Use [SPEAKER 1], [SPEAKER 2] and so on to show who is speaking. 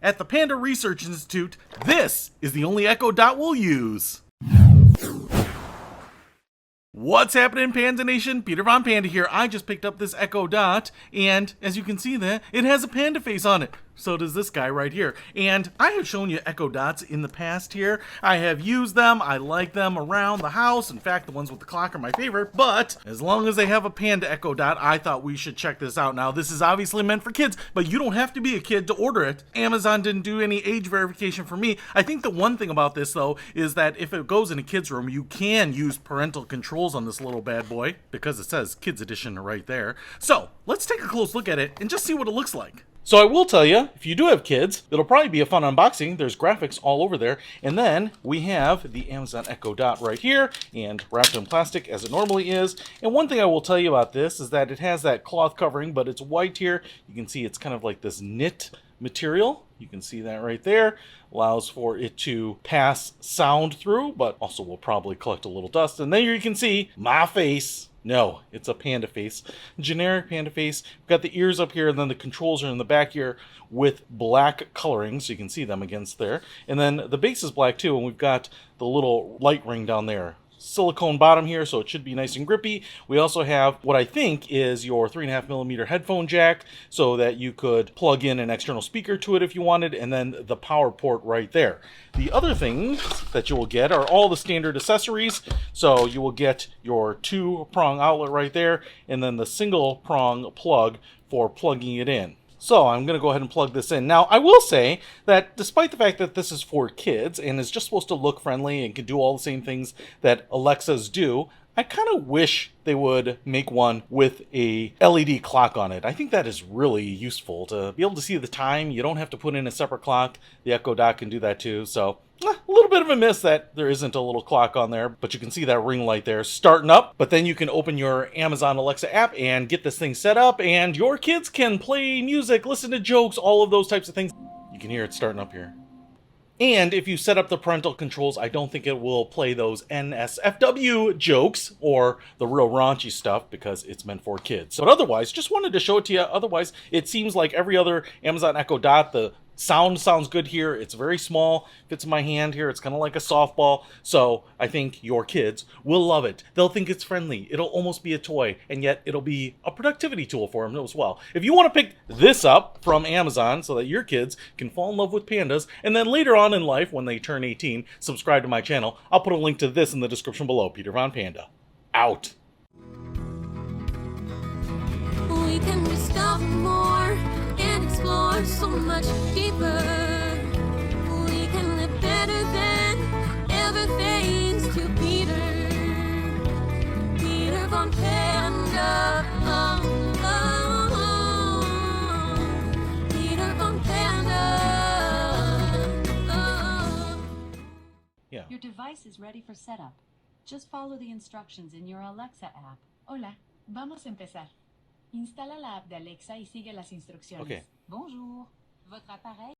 [SPEAKER 1] At the Panda Research Institute, this is the only Echo Dot we'll use. What's happening, Panda Nation? Peter Von Panda here. I just picked up this Echo Dot, and as you can see there, it has a panda face on it. So does this guy right here. And I have shown you Echo Dots in the past here. I have used them. I like them around the house. In fact, the ones with the clock are my favorite. But as long as they have a Panda Echo Dot, I thought we should check this out. Now, this is obviously meant for kids, but you don't have to be a kid to order it. Amazon didn't do any age verification for me. I think the one thing about this, though, is that if it goes in a kid's room, you can use parental controls on this little bad boy because it says Kids Edition right there. So let's take a close look at it and just see what it looks like. So I will tell you, if you do have kids, it'll probably be a fun unboxing. There's graphics all over there. And then we have the Amazon Echo Dot right here and wrapped in plastic as it normally is. And one thing I will tell you about this is that it has that cloth covering, but it's white here. You can see it's kind of like this knit material. You can see that right there. Allows for it to pass sound through, but also will probably collect a little dust. And there you can see my face. No, it's a panda face. Generic panda face. We've got the ears up here, and then the controls are in the back here with black coloring, so you can see them against there. And then the base is black too, and we've got the little light ring down there. Silicone bottom here, so it should be nice and grippy. We also have what I think is your 3.5mm headphone jack, so that you could plug in an external speaker to it if you wanted, and then the power port right there. The other things that you will get are all the standard accessories. So you will get your 2-prong outlet right there, and then the single prong plug for plugging it in. So I'm going to go ahead and plug this in. Now, I will say that despite the fact that this is for kids and is just supposed to look friendly and can do all the same things that Alexas do, I kind of wish they would make one with a LED clock on it. I think that is really useful to be able to see the time. You don't have to put in a separate clock. The Echo Dot can do that too. So a little bit of a miss that there isn't a little clock on there, but you can see that ring light there starting up. But then you can open your Amazon Alexa app and get this thing set up, and your kids can play music, listen to jokes, all of those types of things. You can hear it starting up here. And if you set up the parental controls, I don't think it will play those NSFW jokes or the real raunchy stuff because it's meant for kids. But otherwise, just wanted to show it to you. Otherwise, it seems like every other Amazon Echo Dot, the sound sounds good here. It's very small, fits in my hand here. It's kind of like a softball. So I think your kids will love it. They'll think it's friendly. It'll almost be a toy, and yet it'll be a productivity tool for them as well. If you want to pick this up from Amazon so that your kids can fall in love with pandas, and then later on in life, when they turn 18, subscribe to my channel, I'll put a link to this in the description below. Peter Von Panda, out.
[SPEAKER 2] We can discover more and explore so much deeper. We can live better than ever thanks to Peter. Peter Von Panda. Peter Von Panda.
[SPEAKER 1] Yeah.
[SPEAKER 3] Your device is ready for setup. Just follow the instructions in your Alexa app.
[SPEAKER 4] Hola, vamos a empezar. Instala la app de Alexa y sigue las instrucciones.
[SPEAKER 1] Okay.
[SPEAKER 3] Bonjour. Votre appareil